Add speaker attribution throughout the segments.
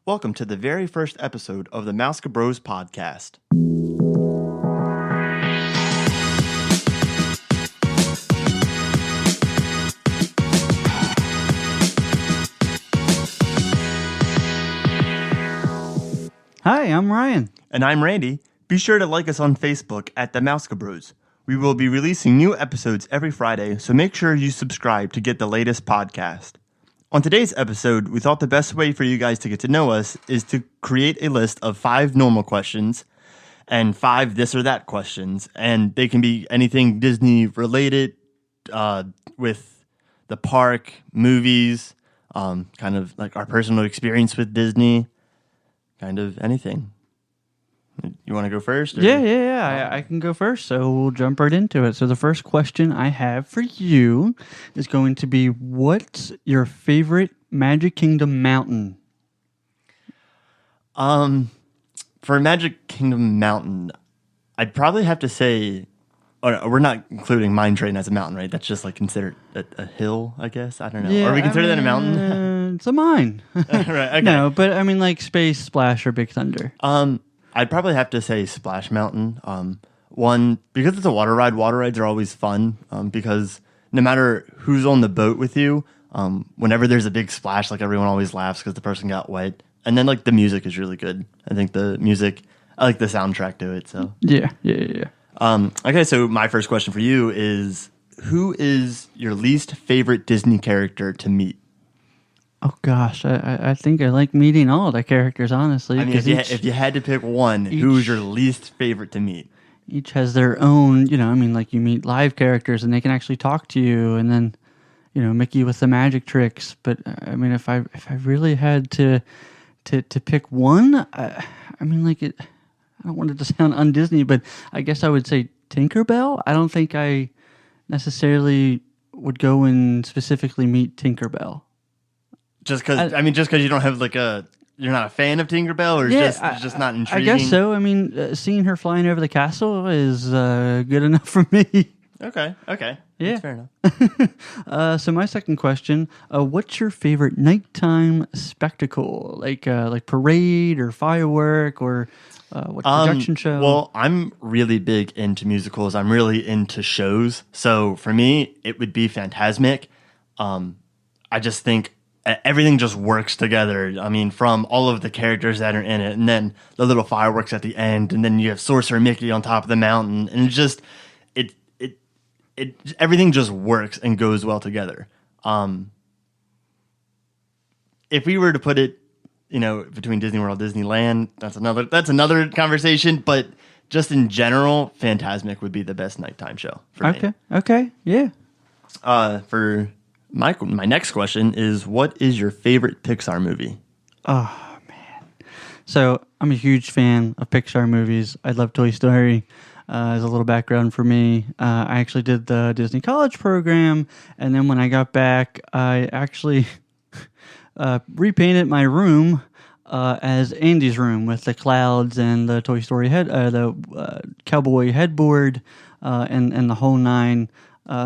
Speaker 1: Welcome to the very first episode of the MousekaBros podcast.
Speaker 2: Hi, I'm Ryan.
Speaker 1: And I'm Randy. Be sure to like us on Facebook at the MousekaBros. We will be releasing new episodes every Friday, so make sure you subscribe to get the latest podcast. On today's episode, we thought the best way for you guys to get to know us is to create a list of 5 normal questions and 5 this or that questions. And they can be anything Disney related, with the park, movies, kind of like our personal experience with Disney, kind of anything. You want to go first? Or?
Speaker 2: Yeah. I can go first, so we'll jump right into it. So the first question I have for you is going to be, what's your favorite Magic Kingdom mountain?
Speaker 1: For Magic Kingdom mountain, I'd probably have to say, we're not including Mine Train as a mountain, right? That's just like considered a hill, I guess. I don't know.
Speaker 2: Yeah,
Speaker 1: Are we consider that a mountain?
Speaker 2: It's a mine.
Speaker 1: Right, okay.
Speaker 2: No, but I mean like Space, Splash, or Big Thunder.
Speaker 1: I'd probably have to say Splash Mountain. One, because it's a water ride. Water rides are always fun because no matter who's on the boat with you, whenever there's a big splash, like everyone always laughs because the person got wet. And then like the music is really good. I think the music, I like the soundtrack to it. So
Speaker 2: Yeah.
Speaker 1: Okay, so my first question for you is, who is your least favorite Disney character to meet?
Speaker 2: Oh gosh, I think I like meeting all the characters, honestly.
Speaker 1: I mean, if you had to pick one, who's your least favorite to meet?
Speaker 2: Each has their own, like you meet live characters and they can actually talk to you, and then, Mickey with the magic tricks. But I mean, if I really had to pick one, I don't want it to sound un-Disney, but I guess I would say Tinkerbell. I don't think I necessarily would go and specifically meet Tinkerbell.
Speaker 1: Just because you don't have you're not a fan of Tinkerbell, or it's just not intriguing?
Speaker 2: I guess so. I mean, seeing her flying over the castle is good enough for me.
Speaker 1: Okay.
Speaker 2: Yeah.
Speaker 1: That's fair enough.
Speaker 2: So my second question, what's your favorite nighttime spectacle? Like parade or firework or what projection show?
Speaker 1: Well, I'm really big into musicals. I'm really into shows. So for me, it would be Fantasmic. I just think everything just works together. I mean, from all of the characters that are in it, and then the little fireworks at the end, and then you have Sorcerer Mickey on top of the mountain, and everything just works and goes well together. If we were to put it, between Disney World, Disneyland, that's another conversation. But just in general, Fantasmic would be the best nighttime show for me.
Speaker 2: Okay, yeah.
Speaker 1: For my next question is, what is your favorite Pixar movie?
Speaker 2: Oh, man. So I'm a huge fan of Pixar movies. I love Toy Story. As a little background for me, I actually did the Disney College program, and then when I got back, I actually repainted my room as Andy's room with the clouds and the Toy Story cowboy headboard and the whole nine.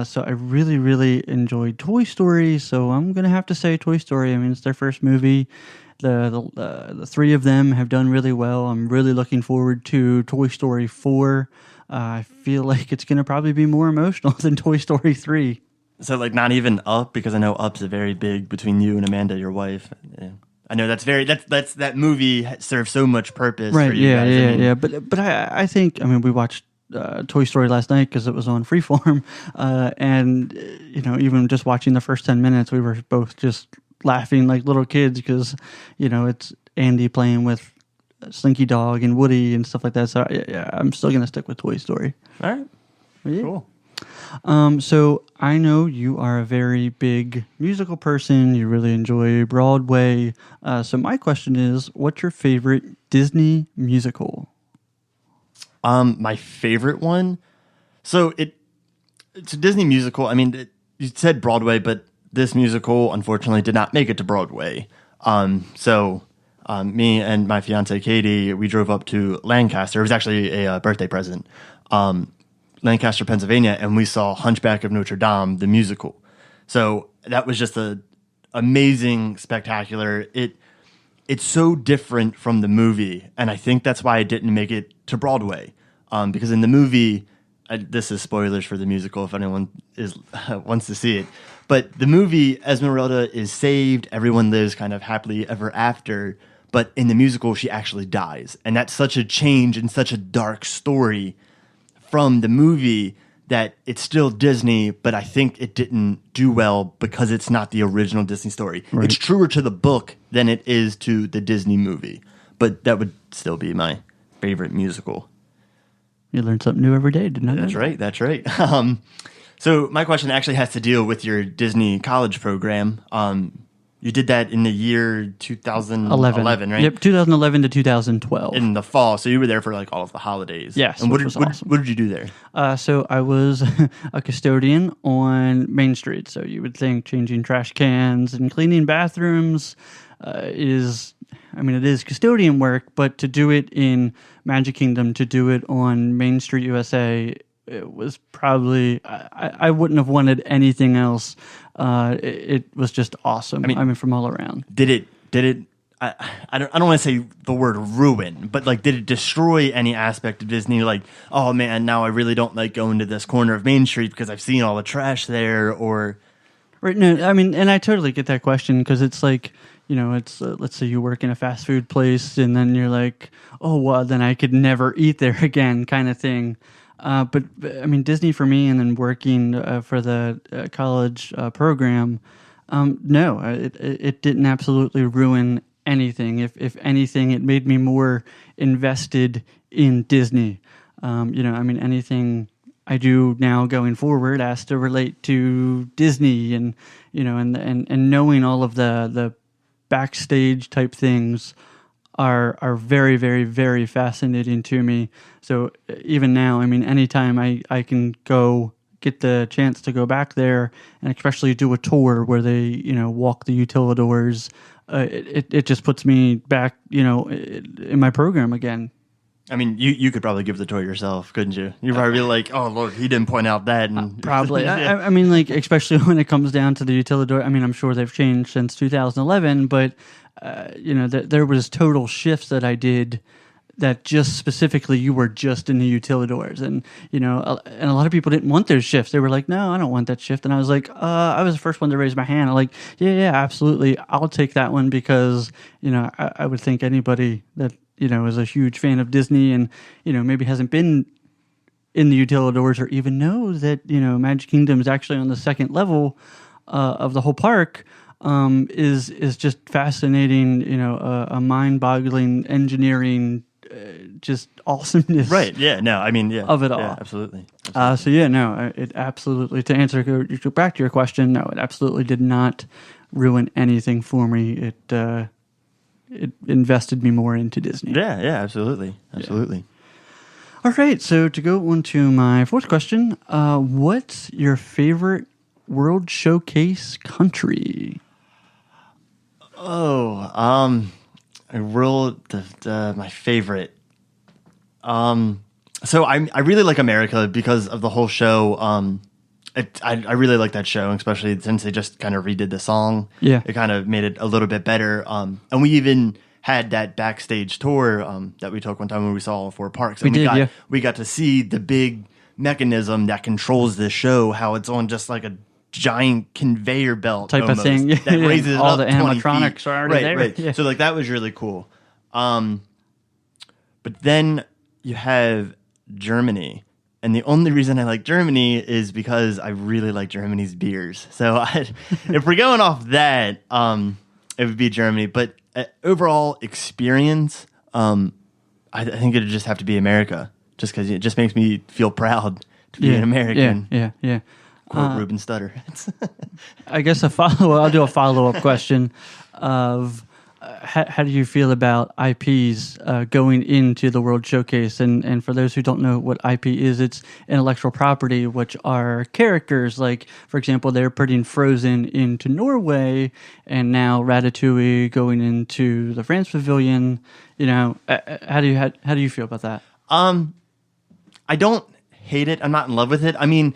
Speaker 2: So I really, really enjoyed Toy Story. So I'm gonna have to say Toy Story. I mean, it's their first movie. The 3 of them have done really well. I'm really looking forward to Toy Story 4. I feel like it's gonna probably be more emotional than Toy Story 3.
Speaker 1: So not even Up, because I know Up's a very big between you and Amanda, your wife. Yeah. I know that movie serves so much purpose.
Speaker 2: Right?
Speaker 1: For you guys.
Speaker 2: Yeah. But I think we watched Toy Story last night because it was on Freeform, and even just watching the first 10 minutes, we were both just laughing like little kids because it's Andy playing with Slinky Dog and Woody and stuff like that. So yeah, I'm still gonna stick with Toy Story.
Speaker 1: All right,
Speaker 2: yeah.
Speaker 1: Cool.
Speaker 2: So I know you are a very big musical person. You really enjoy Broadway. So my question is, what's your favorite Disney musical?
Speaker 1: My favorite one. So it's a Disney musical. I mean, you said Broadway, but this musical unfortunately did not make it to Broadway. So me and my fiance Katie, we drove up to Lancaster. It was actually a birthday present. Lancaster, Pennsylvania, and we saw Hunchback of Notre Dame, the musical. So that was just amazing, spectacular. It it's so different from the movie, and I think that's why it didn't make it to Broadway. Because in the movie, this is spoilers for the musical if anyone is wants to see it. But the movie, Esmeralda is saved. Everyone lives kind of happily ever after. But in the musical, she actually dies. And that's such a change and such a dark story from the movie that it's still Disney, but I think it didn't do well because it's not the original Disney story. Right. It's truer to the book than it is to the Disney movie. But that would still be my favorite musical.
Speaker 2: You learn something new every day, didn't I?
Speaker 1: That's right. So my question actually has to deal with your Disney college program. You did that in the year 2011, right?
Speaker 2: Yep, 2011 to 2012.
Speaker 1: In the fall, so you were there for like all of the holidays.
Speaker 2: Yes,
Speaker 1: and
Speaker 2: which was awesome.
Speaker 1: What did you do there?
Speaker 2: So I was a custodian on Main Street. So you would think changing trash cans and cleaning bathrooms it is custodian work, but to do it in Magic Kingdom, to do it on Main Street USA, it was probably, I wouldn't have wanted anything else. It was just awesome. I mean, from all around.
Speaker 1: Did it? I don't want to say the word ruin, but like, did it destroy any aspect of Disney? Like, oh man, now I really don't like going to this corner of Main Street because I've seen all the trash there, or.
Speaker 2: Right. No, I mean, and I totally get that question because it's like, it's let's say you work in a fast food place and then you're like, oh, well, then I could never eat there again, kind of thing. But I mean, Disney for me, and then working for the college program, no, it didn't absolutely ruin anything. If anything, it made me more invested in Disney. Anything I do now going forward has to relate to Disney, and and knowing all of the backstage type things are very, very, very fascinating to me. So even now, I mean, anytime I can go get the chance to go back there and especially do a tour where they, walk the utilidors, it just puts me back, in my program again.
Speaker 1: I mean, you could probably give the tour yourself, couldn't you? You're probably like, oh, look, he didn't point out that. And
Speaker 2: probably. Yeah. I mean, like, especially when it comes down to the utilidor. I mean, I'm sure they've changed since 2011, but, there was total shifts that I did that just specifically you were just in the utilidors. And, and a lot of people didn't want those shifts. They were like, no, I don't want that shift. And I was like, I was the first one to raise my hand. I'm like, yeah, absolutely. I'll take that one because, I would think anybody that, is a huge fan of Disney and, maybe hasn't been in the utilidors or even knows that, Magic Kingdom is actually on the second level of the whole park, is just fascinating, a mind-boggling engineering, just awesomeness.
Speaker 1: Right, yeah, no, I mean, yeah.
Speaker 2: Of it all.
Speaker 1: Yeah, absolutely.
Speaker 2: It absolutely, to answer back to your question, no, it absolutely did not ruin anything for me. It invested me more into Disney.
Speaker 1: Yeah, absolutely. Yeah.
Speaker 2: All right, so to go on to my fourth question, what's your favorite World Showcase country?
Speaker 1: Oh, my favorite. So I really like America because of the whole show. I really like that show, especially since they just kind of redid the song.
Speaker 2: Yeah.
Speaker 1: It kind of made it a little bit better. And we even had that backstage tour that we took one time when we saw all four parks. And we got to see the big mechanism that controls this show, how it's on just like a giant conveyor belt
Speaker 2: type
Speaker 1: almost,
Speaker 2: of thing.
Speaker 1: that raises
Speaker 2: all
Speaker 1: it up
Speaker 2: the animatronics are already there.
Speaker 1: Right.
Speaker 2: Yeah.
Speaker 1: So like that was really cool. But then you have Germany. And the only reason I like Germany is because I really like Germany's beers. So if we're going off that, it would be Germany. But overall experience, I think it would just have to be America, just because it just makes me feel proud to be an American.
Speaker 2: Yeah.
Speaker 1: Quote Ruben Stutter.
Speaker 2: I guess I'll do a follow-up question of how do you feel about IPs going into the World Showcase? And for those who don't know what IP is, it's intellectual property, which are characters. Like, for example, they're putting Frozen into Norway, and now Ratatouille going into the France Pavilion. How do you feel about that?
Speaker 1: I don't hate it. I'm not in love with it. I mean,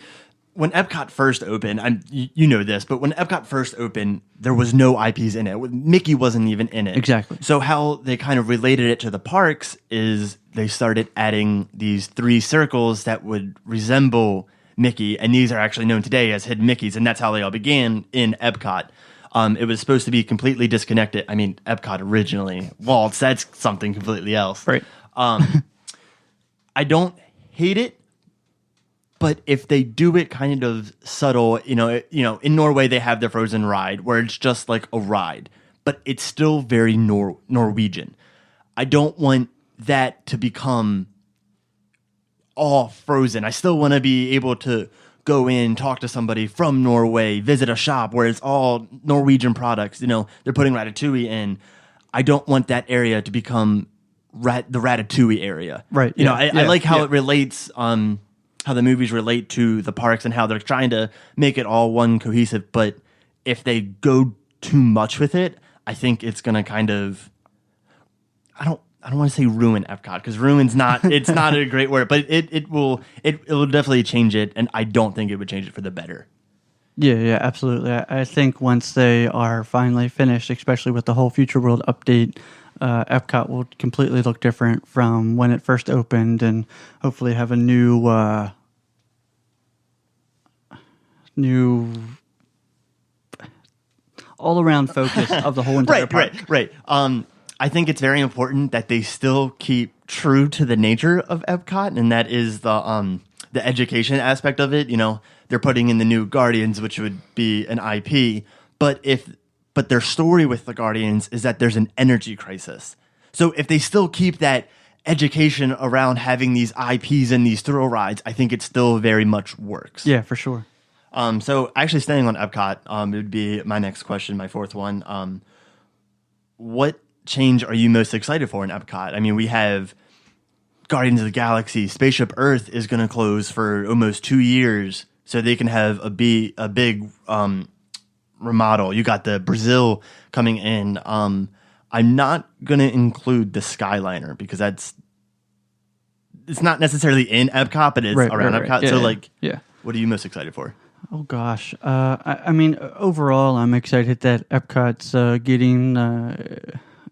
Speaker 1: when Epcot first opened, you know this, but when Epcot first opened, there was no IPs in it. Mickey wasn't even in it.
Speaker 2: Exactly.
Speaker 1: So how they kind of related it to the parks is they started adding these 3 circles that would resemble Mickey, and these are actually known today as hidden Mickeys, and that's how they all began in Epcot. It was supposed to be completely disconnected. I mean, Epcot originally, Waltz, that's something completely else.
Speaker 2: Right.
Speaker 1: I don't hate it. But if they do it kind of subtle, in Norway they have the Frozen ride where it's just like a ride, but it's still very Norwegian. I don't want that to become all Frozen. I still want to be able to go in, talk to somebody from Norway, visit a shop where it's all Norwegian products. They're putting Ratatouille in. I don't want that area to become the Ratatouille area.
Speaker 2: Right.
Speaker 1: I like how it relates how the movies relate to the parks and how they're trying to make it all one cohesive. But if they go too much with it, I think it's going to kind of, I don't want to say ruin Epcot, because ruin's not, it's not a great word, but it will definitely change it. And I don't think it would change it for the better.
Speaker 2: Yeah, absolutely. I think once they are finally finished, especially with the whole Future World update, Epcot will completely look different from when it first opened, and hopefully have a new all-around focus of the whole entire park.
Speaker 1: Right. I think it's very important that they still keep true to the nature of Epcot, and that is the education aspect of it. They're putting in the new Guardians, which would be an IP, but their story with the Guardians is that there's an energy crisis. So if they still keep that education around having these IPs and these thrill rides, I think it still very much works.
Speaker 2: Yeah, for sure.
Speaker 1: So actually staying on Epcot, it would be my next question, my fourth one. What change are you most excited for in Epcot? I mean, we have Guardians of the Galaxy. Spaceship Earth is going to close for almost 2 years, so they can have a big remodel. You got the Brazil coming in. I'm not going to include the Skyliner because it's not necessarily in Epcot, but it's around Epcot.
Speaker 2: Yeah,
Speaker 1: so what are you most excited for?
Speaker 2: Oh gosh, I mean, overall, I'm excited that Epcot's getting,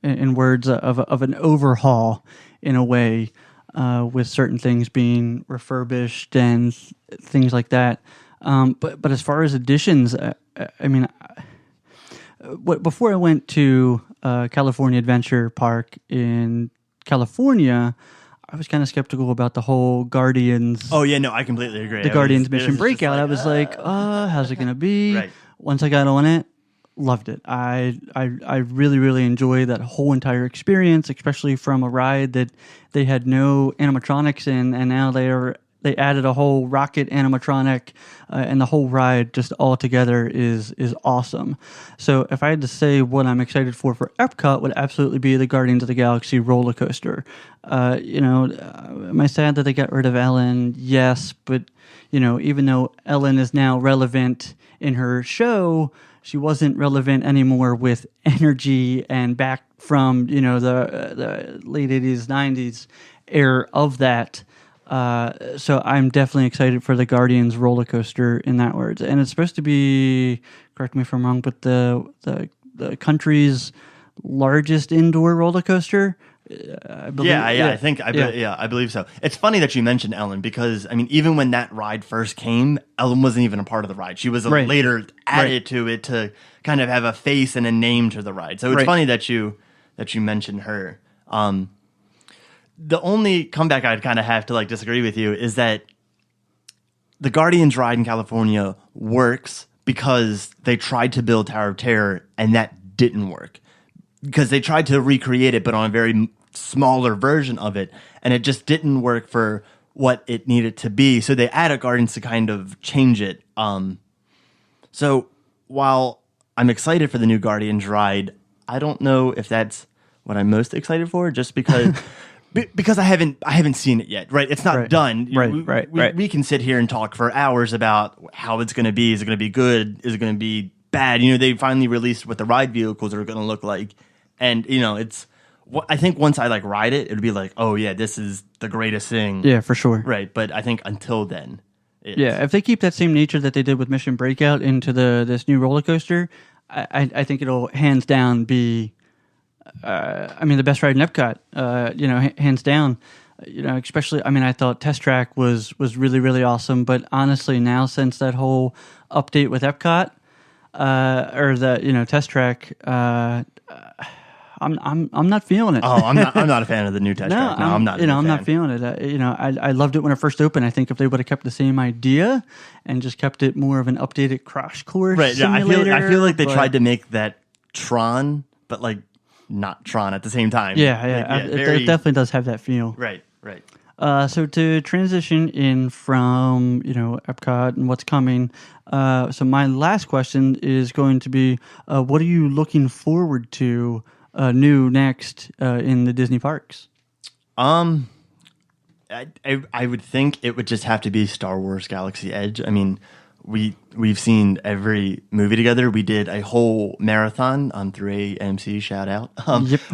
Speaker 2: in words of an overhaul, in a way, with certain things being refurbished and things like that. But as far as additions, I mean, before I went to California Adventure Park in California, I was kind of skeptical about the whole Guardians.
Speaker 1: Oh yeah, no, I completely agree.
Speaker 2: The Guardians Mission Breakout. I was like, how's it going to be?
Speaker 1: Right.
Speaker 2: Once I got on it, loved it. I really, really enjoy that whole entire experience, especially from a ride that they had no animatronics in, and now they added a whole rocket animatronic, and the whole ride just all together is awesome. So if I had to say what I'm excited for Epcot, would absolutely be the Guardians of the Galaxy roller coaster. Am I sad that they got rid of Ellen? Yes, but even though Ellen is now relevant in her show, she wasn't relevant anymore with energy and back from the late 80s, 90s era of that. So I'm definitely excited for the Guardians roller coaster in that words. And it's supposed to be, correct me if I'm wrong, but the country's largest indoor roller coaster. I believe,
Speaker 1: I believe so. It's funny that you mentioned Ellen because I mean, even when that ride first came, Ellen wasn't even a part of the ride. She was later added to it to kind of have a face and a name to the ride. So it's funny that you mentioned her. The only comeback I'd kind of have to disagree with you is that the Guardians ride in California works because they tried to build Tower of Terror and that didn't work. Because they tried to recreate it, but on a very smaller version of it, and it just didn't work for what it needed to be. So they added Guardians to kind of change it. So while I'm excited for the new Guardians ride, I don't know if that's what I'm most excited for, just because because I haven't seen it yet. Right, it's not done. We can sit here and talk for hours about how it's going to be. Is it going to be good? Is it going to be bad? They finally released what the ride vehicles are going to look like. And, it's, I think once I ride it, it'd be like, oh yeah, this is the greatest thing.
Speaker 2: Yeah, for sure.
Speaker 1: Right. But I think until then, is.
Speaker 2: Yeah, if they keep that same nature that they did with Mission Breakout into this new roller coaster, I think it'll hands down be, the best ride in Epcot. Hands down. Especially, I thought Test Track was really, really awesome. But honestly, now since that whole update with Epcot, or the Test Track, I'm not feeling it.
Speaker 1: Oh, I'm not a fan of the new Test Track. No, I'm not.
Speaker 2: I'm not feeling it. I loved it when it first opened. I think if they would have kept the same idea and just kept it more of an updated crash course,
Speaker 1: right? Yeah,
Speaker 2: simulator,
Speaker 1: I feel like they tried to make that Tron, but like not Tron at the same time.
Speaker 2: Yeah. It definitely does have that feel.
Speaker 1: Right.
Speaker 2: So to transition in from Epcot and what's coming, so my last question is going to be, what are you looking forward to new next in the Disney parks?
Speaker 1: I would think it would just have to be Star Wars Galaxy Edge. I mean, we've seen every movie together. We did a whole marathon on 3AMC, shout out,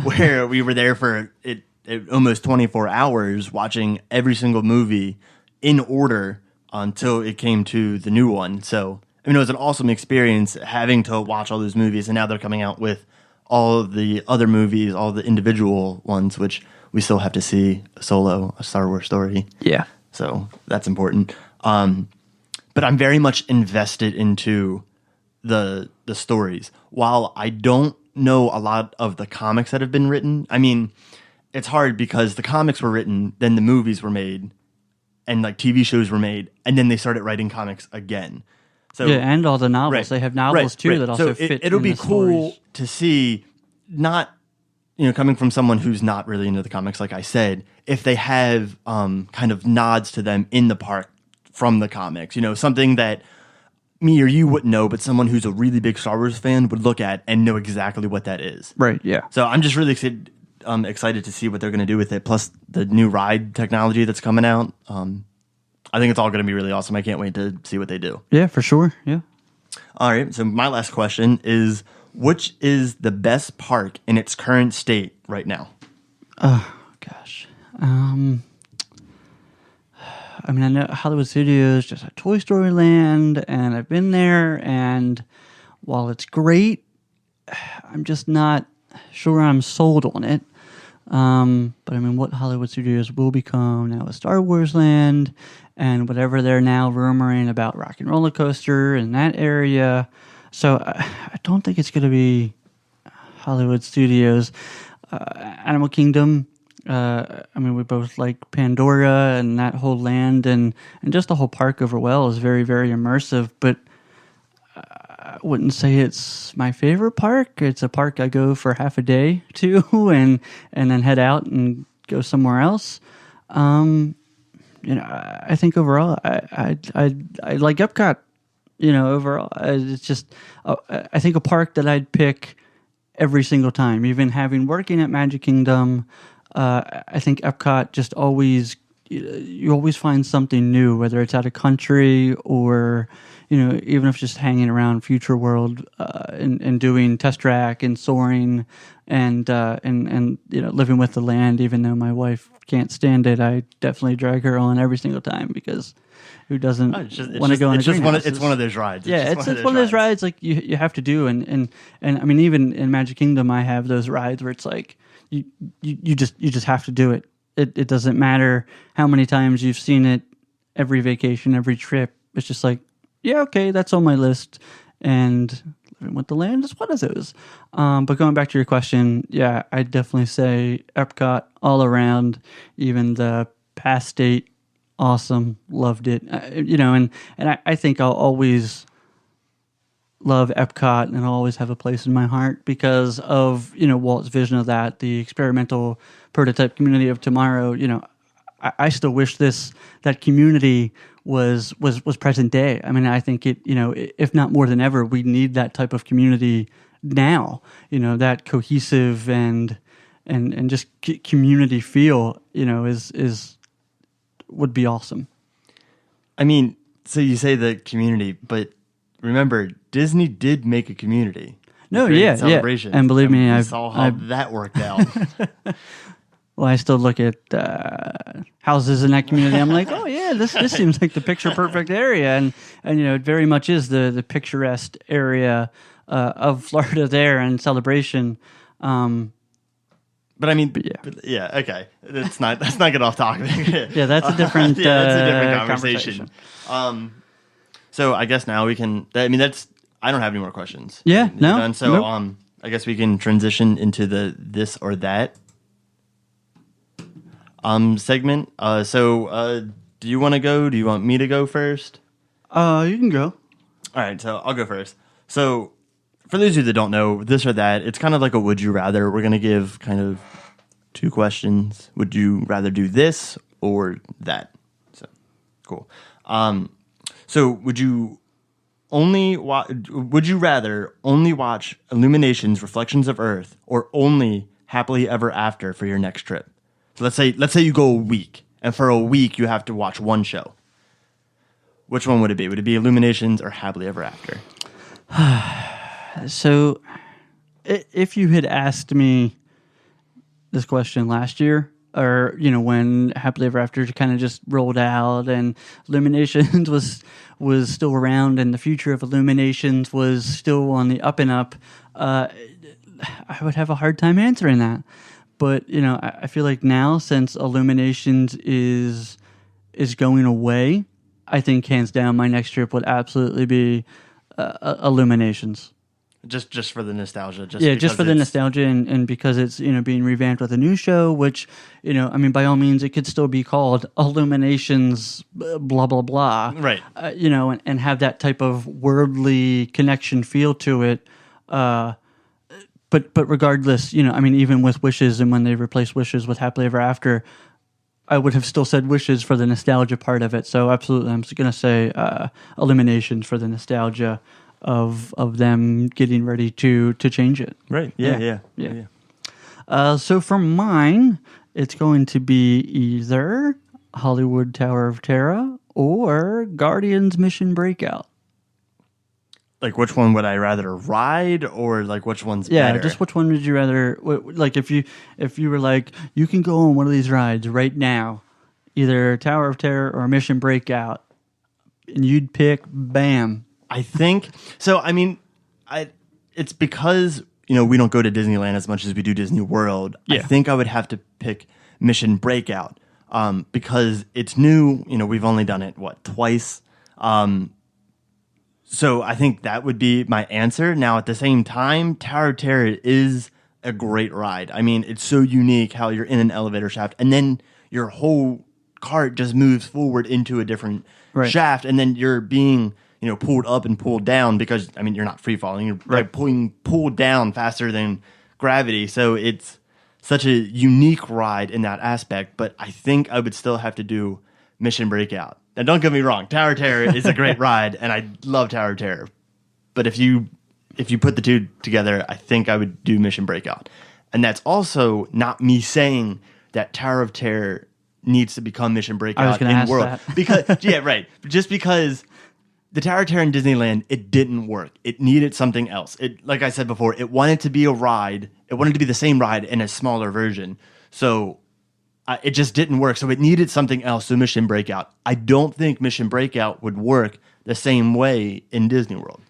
Speaker 1: where we were there for almost 24 hours watching every single movie in order until it came to the new one. So, it was an awesome experience having to watch all those movies, and now they're coming out with all of the other movies, all the individual ones, which we still have to see Solo, A Star Wars Story.
Speaker 2: Yeah.
Speaker 1: So that's important. But I'm very much invested into the stories. While I don't know a lot of the comics that have been written, it's hard because the comics were written, then the movies were made, and like TV shows were made, and then they started writing comics again. So,
Speaker 2: and all the novels.
Speaker 1: Right,
Speaker 2: they have novels too that also fit.
Speaker 1: It'll be cool
Speaker 2: stories.
Speaker 1: To see, not coming from someone who's not really into the comics, like I said, if they have kind of nods to them in the park from the comics. Something that me or you wouldn't know, but someone who's a really big Star Wars fan would look at and know exactly what that is.
Speaker 2: Right. Yeah.
Speaker 1: So I'm just really excited to see what they're going to do with it. Plus the new ride technology that's coming out. I think it's all going to be really awesome. I can't wait to see what they do.
Speaker 2: Yeah, for sure. Yeah.
Speaker 1: All right. So my last question is, which is the best park in its current state right now?
Speaker 2: Oh, gosh. I know Hollywood Studios just had Toy Story Land, and I've been there, and while it's great, I'm just not sure I'm sold on it. But what Hollywood Studios will become now is Star Wars Land, and whatever they're now rumoring about Rock and Roller Coaster in that area. So I don't think it's going to be Hollywood Studios. Animal Kingdom, we both like Pandora and that whole land, and just the whole park overall is very, very immersive, but I wouldn't say it's my favorite park. It's a park I go for half a day to and then head out and go somewhere else. I think overall I like Epcot. Overall it's just I think a park that I'd pick every single time. Even having working at Magic Kingdom, I think Epcot just always you always find something new, whether it's out of country or even if just hanging around Future World and doing Test Track and soaring and living with the land. Even though my wife can't stand it, I definitely drag her on every single time because who doesn't want to go on a greenhouse?
Speaker 1: It's one of those rides.
Speaker 2: It's one of those rides like you have to do, and even in Magic Kingdom I have those rides where it's like you just have to do it. It doesn't matter how many times you've seen it, every vacation, every trip. It's just like, yeah, okay, that's on my list. And living with the land is one of those. But going back to your question, yeah, I'd definitely say Epcot all around. Even the past state, awesome, loved it. And I think I'll always love Epcot and I'll always have a place in my heart because of Walt's vision of that, the experimental prototype community of tomorrow. I still wish that community was present day. I think it, if not more than ever, we need that type of community now. That cohesive and just community feel, is would be awesome.
Speaker 1: So you say the community, but remember, Disney did make a community.
Speaker 2: No, yeah. And believe me,
Speaker 1: I saw how that worked out.
Speaker 2: Well, I still look at houses in that community. I'm like, oh yeah, this seems like the picture perfect area, and it very much is the picturesque area of Florida there and Celebration.
Speaker 1: But I mean, okay. Let's not get off topic.
Speaker 2: Yeah, that's a different
Speaker 1: that's a different conversation. So I guess now we can. I mean, I don't have any more questions.
Speaker 2: Yeah, no.
Speaker 1: Done? So nope. I guess we can transition into the this or that segment. Do you want to go? Do you want me to go first?
Speaker 2: You can go.
Speaker 1: All right, so I'll go first. So, for those of you that don't know, this or that, it's kind of like a would you rather. We're going to give kind of 2 questions. Would you rather do this or that? So, cool. So, would you rather only watch Illuminations, Reflections of Earth, or only Happily Ever After for your next trip? So let's say you go a week, and for a week you have to watch one show. Which one would it be? Would it be Illuminations or Happily Ever After?
Speaker 2: So, if you had asked me this question last year, or when Happily Ever After kind of just rolled out and Illuminations was still around and the future of Illuminations was still on the up and up, I would have a hard time answering that. But I feel like now, since Illuminations is going away, I think hands down my next trip would absolutely be Illuminations.
Speaker 1: Just for the nostalgia.
Speaker 2: Just for the nostalgia and because it's being revamped with a new show, which I mean, by all means, it could still be called Illuminations, blah blah blah,
Speaker 1: right?
Speaker 2: And have that type of worldly connection feel to it. But regardless, I mean, even with Wishes and when they replaced Wishes with Happily Ever After, I would have still said Wishes for the nostalgia part of it. So absolutely, I'm going to say Illuminations for the nostalgia of them getting ready to change it.
Speaker 1: Right. Yeah.
Speaker 2: So for mine, it's going to be either Hollywood Tower of Terror or Guardians Mission Breakout.
Speaker 1: Like, which one would I rather ride, or like which one's better?
Speaker 2: Yeah, just which one would you rather? Like, if you were like, you can go on one of these rides right now, either Tower of Terror or Mission Breakout, and you'd pick, bam.
Speaker 1: I think so. I mean, it's because we don't go to Disneyland as much as we do Disney World.
Speaker 2: Yeah.
Speaker 1: I think I would have to pick Mission Breakout because it's new. We've only done it twice. So I think that would be my answer. Now, at the same time, Tower of Terror is a great ride. I mean, it's so unique how you're in an elevator shaft, and then your whole cart just moves forward into a different shaft, and then you're being pulled up and pulled down because, I mean, you're not free falling. You're like pulled down faster than gravity. So it's such a unique ride in that aspect. But I think I would still have to do Mission Breakout. Now, don't get me wrong. Tower of Terror is a great ride, and I love Tower of Terror. But if you put the two together, I think I would do Mission Breakout. And that's also not me saying that Tower of Terror needs to become Mission Breakout in the world.
Speaker 2: That.
Speaker 1: Because just because the Tower of Terror in Disneyland, it didn't work. It needed something else. It, like I said before, it wanted to be a ride. It wanted to be the same ride in a smaller version. So it just didn't work. So it needed something else. So Mission Breakout. I don't think Mission Breakout would work the same way in Disney World.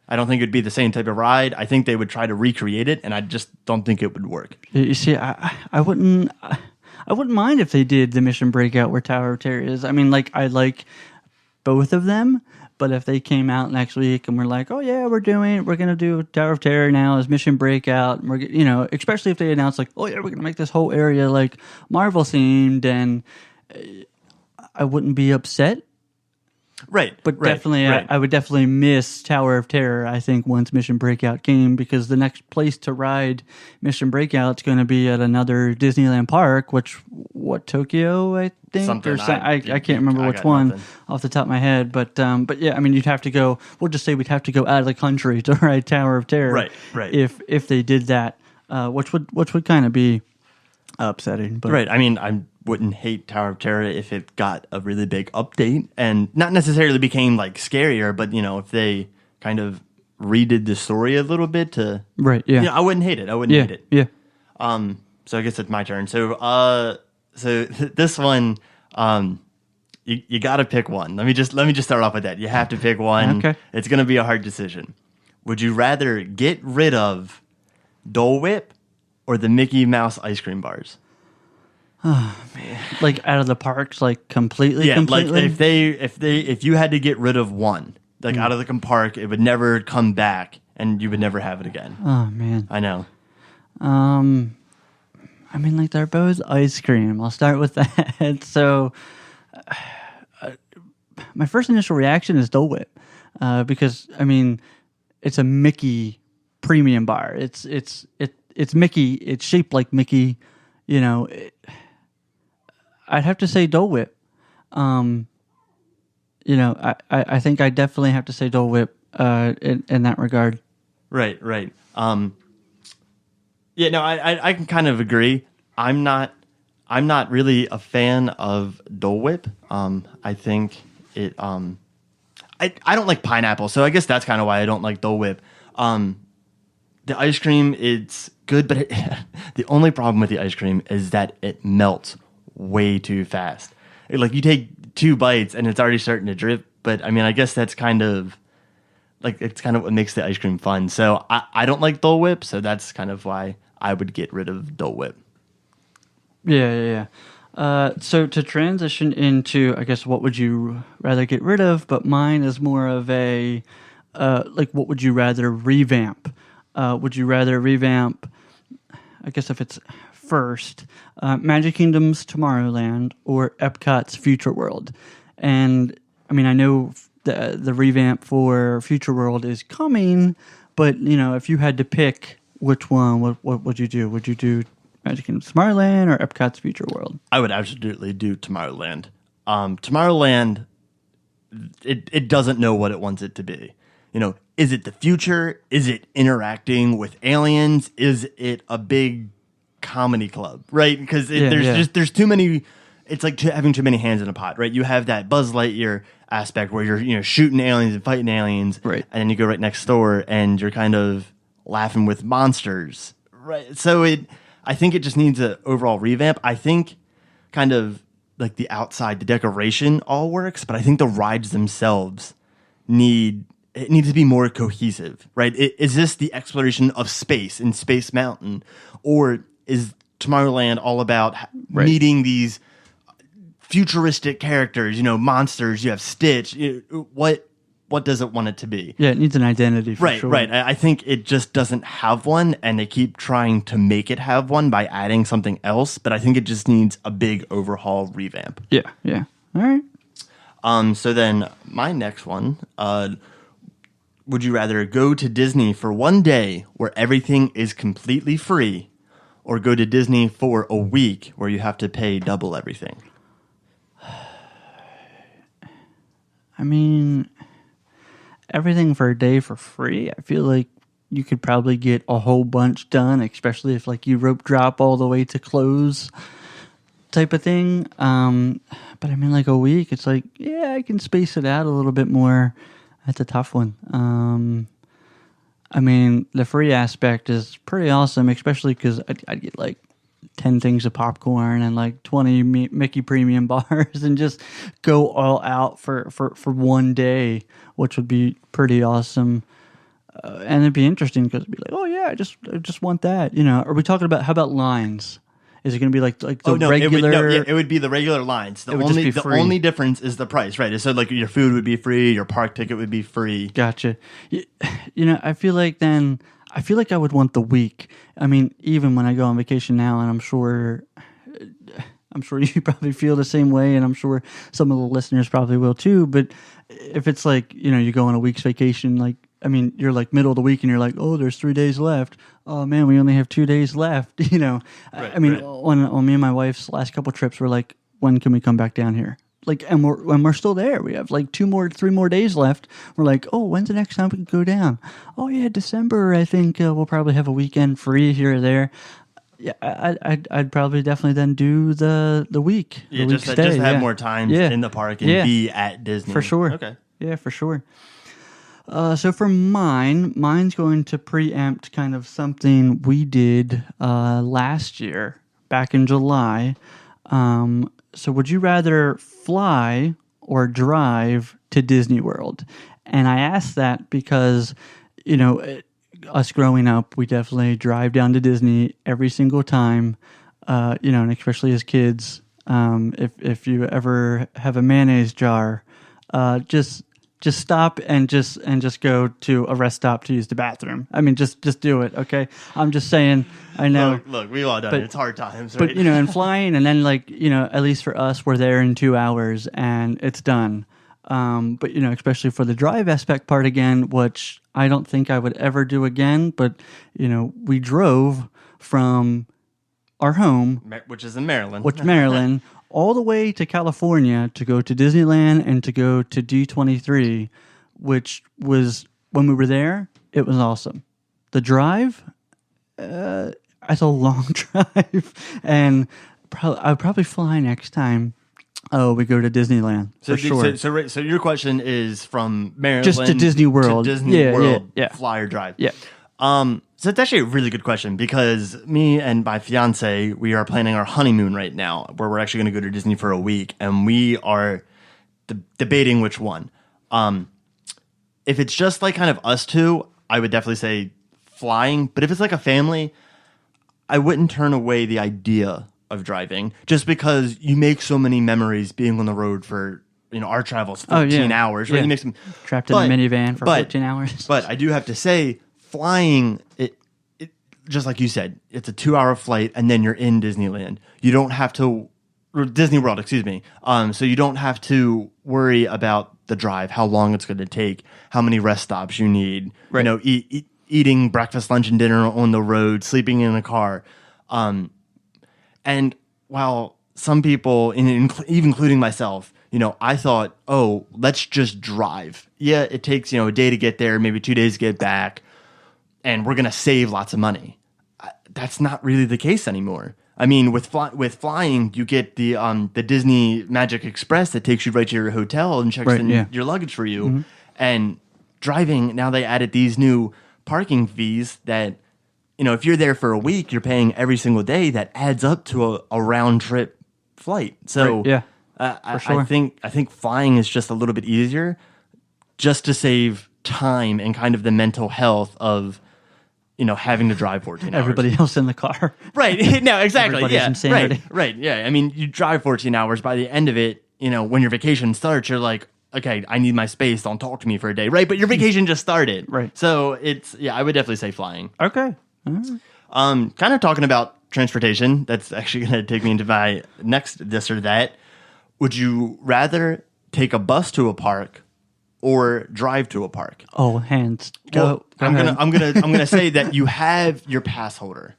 Speaker 1: I don't think it'd be the same type of ride. I think they would try to recreate it, and I just don't think it would work.
Speaker 2: You see, I wouldn't mind if they did the Mission Breakout where Tower of Terror is. I mean, I like both of them. But if they came out next week and we're like, oh yeah, we're going to do Tower of Terror now as Mission Breakout, and we're, especially if they announce like, oh yeah, we're going to make this whole area like Marvel themed, and I wouldn't be upset.
Speaker 1: Right.
Speaker 2: But definitely,
Speaker 1: right.
Speaker 2: I would definitely miss Tower of Terror, I think, once Mission Breakout came, because the next place to ride Mission Breakout is going to be at another Disneyland park, Tokyo, I think? I can't remember which one off the top of my head. But yeah, I mean, you'd have to go, we'll just say we'd have to go out of the country to ride Tower of Terror.
Speaker 1: Right.
Speaker 2: If they did that, which would kind of be upsetting. But.
Speaker 1: Right. I mean, I wouldn't hate Tower of Terror if it got a really big update and not necessarily became like scarier, but if they kind of redid the story a little bit to
Speaker 2: right. Yeah.
Speaker 1: I wouldn't hate it. I wouldn't hate it.
Speaker 2: Yeah.
Speaker 1: So I guess it's my turn. This one, you got to pick one. Let me just start off with that. You have to pick one.
Speaker 2: Okay.
Speaker 1: It's going to be a hard decision. Would you rather get rid of Dole Whip or the Mickey Mouse ice cream bars?
Speaker 2: Oh man! Like out of the parks, like completely.
Speaker 1: Yeah,
Speaker 2: completely?
Speaker 1: like if you had to get rid of one, like out of the park, it would never come back, and you would never have it again.
Speaker 2: Oh man!
Speaker 1: I know.
Speaker 2: I mean, like they're both ice cream. I'll start with that. So, my first initial reaction is Dole Whip, because I mean, it's a Mickey premium bar. It's Mickey. It's shaped like Mickey. You know, I'd have to say Dole Whip. You know, I think I definitely have to say Dole Whip in that regard.
Speaker 1: Right. Yeah, no, I can kind of agree. I'm not really a fan of Dole Whip. I think it. I don't like pineapple, so I guess that's kind of why I don't like Dole Whip. The ice cream, it's good, but the only problem with the ice cream is that it melts way too fast. Like you take 2 bites and it's already starting to drip. But I mean, I guess that's kind of like it's kind of what makes the ice cream fun. So I don't like Dole Whip, so that's kind of why I would get rid of Dole Whip.
Speaker 2: Yeah. So to transition into, I guess, what would you rather get rid of? But mine is more of a like, what would you rather revamp? Would you rather revamp? I guess if it's first, Magic Kingdom's Tomorrowland or Epcot's Future World, and I mean I know the revamp for Future World is coming, but you know if you had to pick which one, what would you do? Would you do Magic Kingdom's Tomorrowland or Epcot's Future World?
Speaker 1: I would absolutely do Tomorrowland. Tomorrowland, it doesn't know what it wants it to be. You know, is it the future? Is it interacting with aliens? Is it a big comedy club? Right? Because there's too many. It's like having too many hands in a pot. Right? You have that Buzz Lightyear aspect where you're shooting aliens and fighting aliens.
Speaker 2: Right.
Speaker 1: And then you go right next door and you're kind of laughing with monsters. Right. So I think it just needs an overall revamp. I think kind of like the outside, the decoration all works, but I think the rides themselves needs to be more cohesive, right? Is this the exploration of space in Space Mountain, or is Tomorrowland all about meeting these futuristic characters? You know, monsters. You have Stitch. What does it want it to be?
Speaker 2: Yeah, it needs an identity for sure.
Speaker 1: Right. I think it just doesn't have one, and they keep trying to make it have one by adding something else. But I think it just needs a big overhaul revamp.
Speaker 2: Yeah. All right.
Speaker 1: So then my next one. Would you rather go to Disney for one day where everything is completely free, or go to Disney for a week where you have to pay double everything?
Speaker 2: I mean, everything for a day for free. I feel like you could probably get a whole bunch done, especially if like you rope drop all the way to close type of thing. But I mean, like a week, it's like, yeah, I can space it out a little bit more. That's a tough one. I mean, the free aspect is pretty awesome, especially because I'd get like 10 things of popcorn and like 20 Mickey premium bars and just go all out for one day, which would be pretty awesome. And it'd be interesting because it'd be like, oh yeah, I just want that, you know. Are we talking about, how about lines? Is it going to be like the regular?
Speaker 1: It would be the regular lines. The only difference is the price, right? So like your food would be free, your park ticket would be free.
Speaker 2: Gotcha. You know, I feel like I would want the week. I mean, even when I go on vacation now, and I'm sure you probably feel the same way, and I'm sure some of the listeners probably will too. But if it's like, you know, you go on a week's vacation, like, I mean, you're like middle of the week and you're like, oh, there's 3 days left. Oh man, we only have 2 days left. You know,
Speaker 1: right,
Speaker 2: I mean,
Speaker 1: right.
Speaker 2: on me and my wife's last couple trips, we're like, when can we come back down here? Like, and we're still there. We have like 3 more days left. We're like, oh, when's the next time we can go down? Oh yeah, December. I think we'll probably have a weekend free here or there. Yeah, I'd probably definitely then do the week.
Speaker 1: Yeah,
Speaker 2: the
Speaker 1: just have more time in the park and be at Disney
Speaker 2: for sure.
Speaker 1: Okay.
Speaker 2: Yeah, for sure. So for mine's going to preempt kind of something we did last year, back in July. So would you rather fly or drive to Disney World? And I asked that because, us growing up, we definitely drive down to Disney every single time, and especially as kids. If you ever have a mayonnaise jar, just stop and just go to a rest stop to use the bathroom. I mean, just do it, okay? I'm just saying. I know.
Speaker 1: Look, we've all done it. It's hard times, right?
Speaker 2: But and flying, and then at least for us, we're there in 2 hours and it's done. But especially for the drive aspect part again, which I don't think I would ever do again. But we drove from our home,
Speaker 1: which is in Maryland,
Speaker 2: Maryland, all the way to California to go to Disneyland and to go to D23, which was, when we were there, it was awesome. The drive, it's a long drive, and I'll probably fly next time. Oh, we go to Disneyland for sure.
Speaker 1: So your question is from Maryland
Speaker 2: just to Disney World,
Speaker 1: to Disney World,
Speaker 2: yeah.
Speaker 1: Fly or drive?
Speaker 2: Yeah.
Speaker 1: So it's actually a really good question because me and my fiance, we are planning our honeymoon right now, where we're actually going to go to Disney for a week, and we are debating which one. If it's just like kind of us two, I would definitely say flying. But if it's like a family, I wouldn't turn away the idea of driving, just because you make so many memories being on the road for, our travel's 14 hours, right?
Speaker 2: Yeah.
Speaker 1: You make some
Speaker 2: trapped in a minivan for 14 hours.
Speaker 1: But I do have to say, flying, it just like you said, it's a 2-hour flight, and then you're in Disneyland. You don't have to, or Disney World, excuse me. So you don't have to worry about the drive, how long it's going to take, how many rest stops you need.
Speaker 2: Right.
Speaker 1: Eating breakfast, lunch, and dinner on the road, sleeping in a car. And while some people, even including myself, I thought, oh, let's just drive. Yeah, it takes, a day to get there, maybe 2 days to get back, and we're going to save lots of money. That's not really the case anymore. I mean, with flying, you get the Disney Magic Express that takes you right to your hotel and checks in your luggage for you. Mm-hmm. And driving, now they added these new parking fees that, if you're there for a week, you're paying every single day. That adds up to a round trip flight. So
Speaker 2: for sure.
Speaker 1: I think flying is just a little bit easier, just to save time and kind of the mental health of having to drive 14 hours.
Speaker 2: Everybody else in the car.
Speaker 1: Right. No, exactly.
Speaker 2: Everybody's
Speaker 1: Yeah.
Speaker 2: insanity.
Speaker 1: Right. Yeah. I mean, you drive 14 hours. By the end of it, when your vacation starts, you're like, okay, I need my space. Don't talk to me for a day. Right. But your vacation just started.
Speaker 2: Right.
Speaker 1: So I would definitely say flying.
Speaker 2: Okay.
Speaker 1: Kind of talking about transportation. That's actually going to take me into my next this or that. Would you rather take a bus to a park or drive to a park?
Speaker 2: Oh, hands. Go
Speaker 1: I'm
Speaker 2: ahead.
Speaker 1: gonna say that you have your pass holder,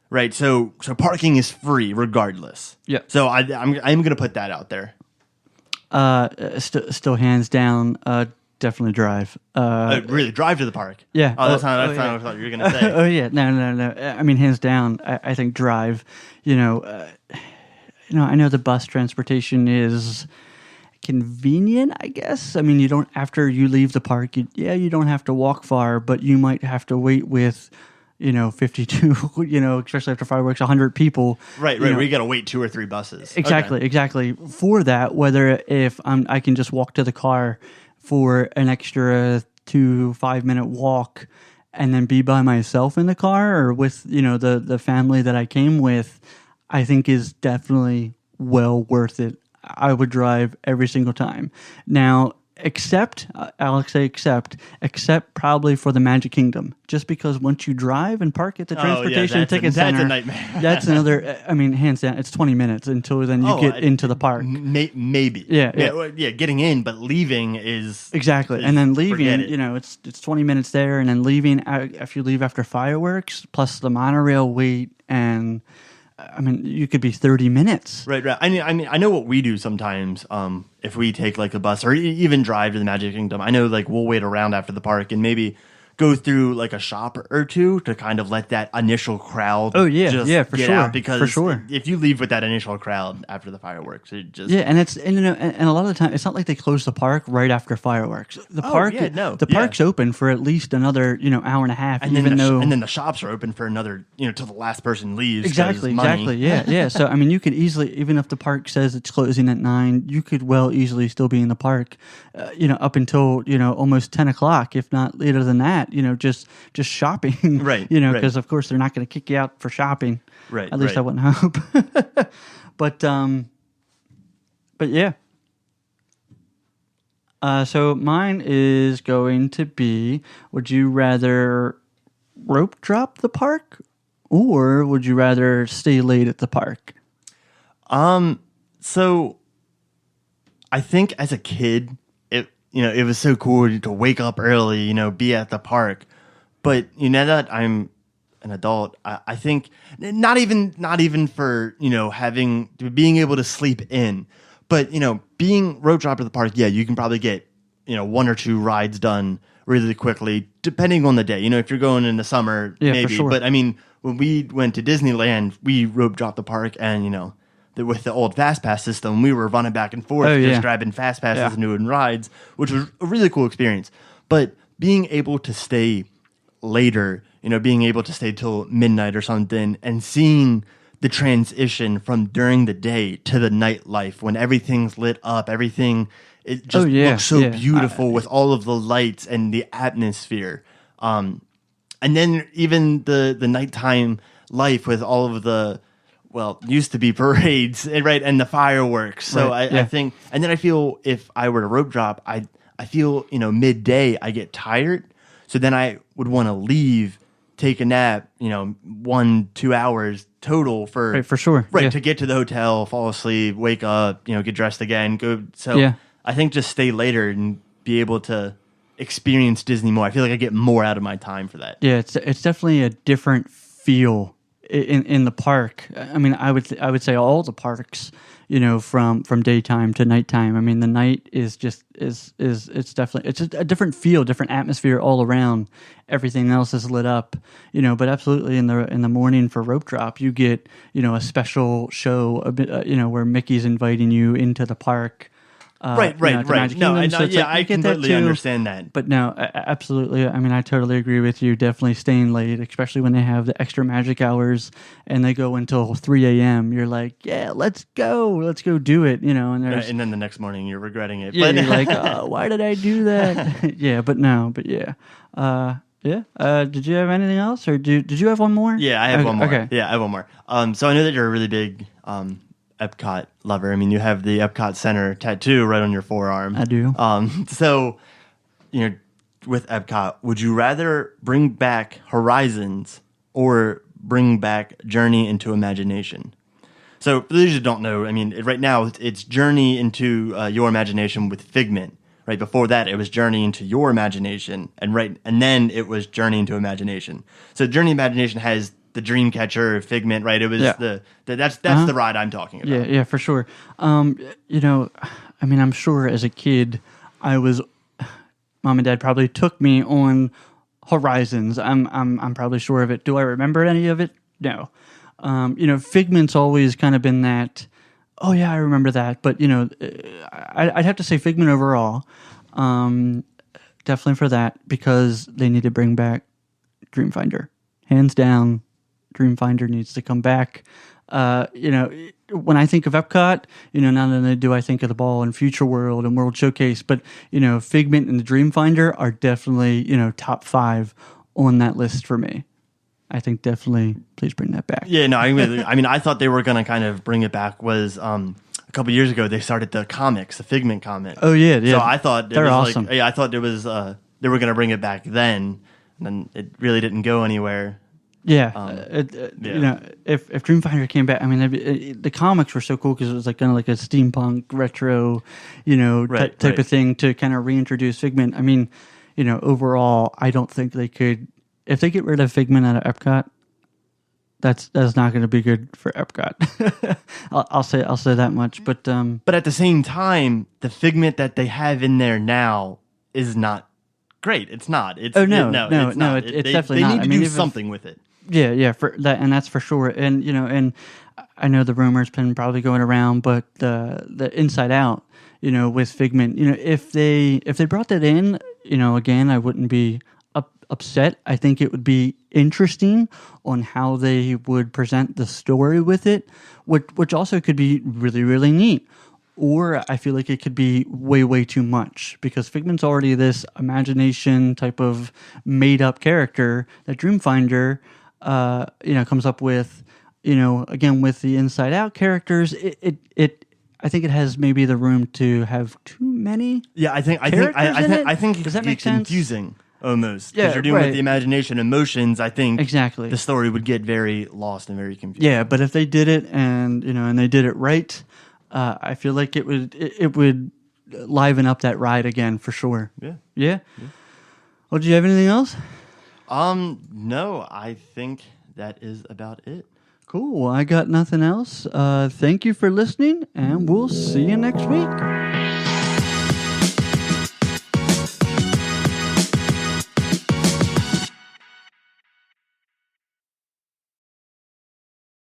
Speaker 1: right? So parking is free regardless.
Speaker 2: Yeah.
Speaker 1: So I'm gonna put that out there.
Speaker 2: Still hands down. Definitely drive.
Speaker 1: Really, drive to the park.
Speaker 2: Yeah.
Speaker 1: Oh, that's not what I thought you were gonna say.
Speaker 2: Oh yeah. No. I mean, hands down. I think drive. I know the bus transportation is convenient, I guess. I mean, you don't, after you leave the park, you don't have to walk far, but you might have to wait with, 52, especially after fireworks, 100 people.
Speaker 1: Right. We got to wait 2 or 3 buses.
Speaker 2: Exactly. For that, whether if I can just walk to the car for an extra 2-5 minute walk and then be by myself in the car or with, the family that I came with, I think is definitely well worth it. I would drive every single time. Now, except probably for the Magic Kingdom, just because once you drive and park at the transportation ticket center,
Speaker 1: that's a nightmare.
Speaker 2: That's another. I mean, hands down, it's 20 minutes until then you get into the park.
Speaker 1: Maybe.
Speaker 2: Yeah.
Speaker 1: Getting in, but leaving is
Speaker 2: exactly, and then leaving.
Speaker 1: It.
Speaker 2: It's 20 minutes there, and then leaving. If you leave after fireworks, plus the monorail wait and. I mean, you could be 30 minutes.
Speaker 1: Right. I mean, I know what we do sometimes. If we take like a bus or even drive to the Magic Kingdom, I know like we'll wait around after the park and maybe go through like a shop or two to kind of let that initial crowd.
Speaker 2: Oh yeah,
Speaker 1: just
Speaker 2: yeah, for
Speaker 1: get
Speaker 2: sure.
Speaker 1: out, because
Speaker 2: for sure.
Speaker 1: if you leave with that initial crowd after the fireworks, it just
Speaker 2: Yeah, and and a lot of the time it's not like they close the park right after fireworks. The park's open for at least another hour and a half,
Speaker 1: and
Speaker 2: even though
Speaker 1: and then the shops are open for another till the last person leaves.
Speaker 2: Exactly.
Speaker 1: Money.
Speaker 2: Yeah. So I mean, you could easily, even if the park says it's closing at 9, you could well easily still be in the park, up until almost 10 o'clock, if not later than that. Just shopping,
Speaker 1: Right?
Speaker 2: Because of course they're not going to kick you out for shopping,
Speaker 1: Right?
Speaker 2: At least I wouldn't hope. but yeah. So mine is going to be: would you rather rope drop the park, or would you rather stay late at the park?
Speaker 1: So I think as a kid, it was so cool to wake up early, be at the park. But now that I'm an adult, I think not even for being able to sleep in, but being road trip to the park. Yeah, you can probably get 1 or 2 rides done really quickly, depending on the day. If you're going in the summer, maybe.
Speaker 2: For sure.
Speaker 1: But I mean, when we went to Disneyland, we rope dropped the park, and with the old fast pass system, we were running back and forth, just grabbing fast passes and doing rides, which was a really cool experience. But being able to stay later, being able to stay till midnight or something, and seeing the transition from during the day to the nightlife when everything's lit up, it just looks so beautiful with all of the lights and the atmosphere. And then even the nighttime life with all of the, used to be parades, right, and the fireworks. So I think, and then I feel if I were to rope drop, I feel midday I get tired, so then I would want to leave, take a nap, 1-2 hours total for
Speaker 2: sure,
Speaker 1: to get to the hotel, fall asleep, wake up, get dressed again, go. So I think just stay later and be able to experience Disney more. I feel like I get more out of my time for that.
Speaker 2: Yeah, it's definitely a different feel in the park. I mean, I would say all the parks, from daytime to nighttime. I mean, the night is just it's definitely, it's just a different feel, different atmosphere all around. Everything else is lit up, But absolutely, in the morning for rope drop, you get a special show, where Mickey's inviting you into the park.
Speaker 1: Right. No, I completely understand that.
Speaker 2: But no, absolutely. I mean, I totally agree with you. Definitely staying late, especially when they have the extra magic hours and they go until 3 a.m. You're like, yeah, let's go do it, And
Speaker 1: then the next morning you're regretting it.
Speaker 2: Yeah,
Speaker 1: but
Speaker 2: you're like, oh, why did I do that? Yeah. Did you have anything else, or did you have one more?
Speaker 1: Yeah, I have one more.
Speaker 2: Okay.
Speaker 1: Yeah, I have one more. So I know that you're a really big Epcot lover. I mean, you have the Epcot Center tattoo right on your forearm.
Speaker 2: I do.
Speaker 1: So, with Epcot, would you rather bring back Horizons or bring back Journey into Imagination? So, for those who don't know, I mean, right now it's Journey into Your Imagination with Figment. Right before that, it was Journey into Your Imagination, and then it was Journey into Imagination. So, Journey Imagination has the Dreamcatcher, Figment, right? It was that's the ride I'm talking about.
Speaker 2: Yeah, for sure. I mean, I'm sure as a kid, Mom and Dad probably took me on Horizons. I'm probably sure of it. Do I remember any of it? No. Figment's always kind of been that. Oh yeah, I remember that. But I'd have to say Figment overall. Definitely for that, because they need to bring back Dreamfinder, hands down. Dreamfinder needs to come back. When I think of Epcot, not only do I think of the Ball and Future World and World Showcase, but Figment and the Dreamfinder are definitely top 5 on that list for me. I think definitely, please bring that back.
Speaker 1: Yeah, no, I mean, I thought they were going to kind of bring it back. Was a couple years ago they started the comics, the Figment comic.
Speaker 2: Oh yeah.
Speaker 1: So I thought
Speaker 2: they're awesome.
Speaker 1: I thought it was they were going to bring it back then, and then it really didn't go anywhere.
Speaker 2: Yeah, if Dreamfinder came back, I mean, the comics were so cool because it was like kind of like a steampunk retro, type of thing to kind of reintroduce Figment. I mean, overall, I don't think they could. If they get rid of Figment out of Epcot, that's not going to be good for Epcot. I'll say that much. But
Speaker 1: at the same time, the Figment that they have in there now is not great. It's not. It's
Speaker 2: Oh, no,
Speaker 1: it's
Speaker 2: no,
Speaker 1: not.
Speaker 2: it's
Speaker 1: they,
Speaker 2: definitely
Speaker 1: they
Speaker 2: not.
Speaker 1: need
Speaker 2: I
Speaker 1: to
Speaker 2: mean,
Speaker 1: do
Speaker 2: if-
Speaker 1: something with it.
Speaker 2: Yeah, for that, and that's for sure. And and I know the rumor's been probably going around, but the Inside Out, with Figment, if they brought that in, again, I wouldn't be upset. I think it would be interesting on how they would present the story with it, which also could be really, really neat. Or I feel like it could be way, way too much because Figment's already this imagination type of made up character that Dreamfinder, comes up with, again, with the Inside Out characters. I think it has maybe the room to have too many.
Speaker 1: Yeah, I think it
Speaker 2: Does
Speaker 1: could
Speaker 2: that
Speaker 1: be
Speaker 2: make sense?
Speaker 1: confusing almost
Speaker 2: Yeah,
Speaker 1: because you're dealing with
Speaker 2: right.
Speaker 1: the imagination, emotions. I think
Speaker 2: Exactly.
Speaker 1: the story would get very lost and very confusing.
Speaker 2: Yeah, but if they did it and they did it right, I feel like it would liven up that ride again for sure.
Speaker 1: Yeah.
Speaker 2: Yeah. Well, do you have anything else?
Speaker 1: No, I think that is about it.
Speaker 2: Cool. Well, I got nothing else. Thank you for listening, and we'll see you next week.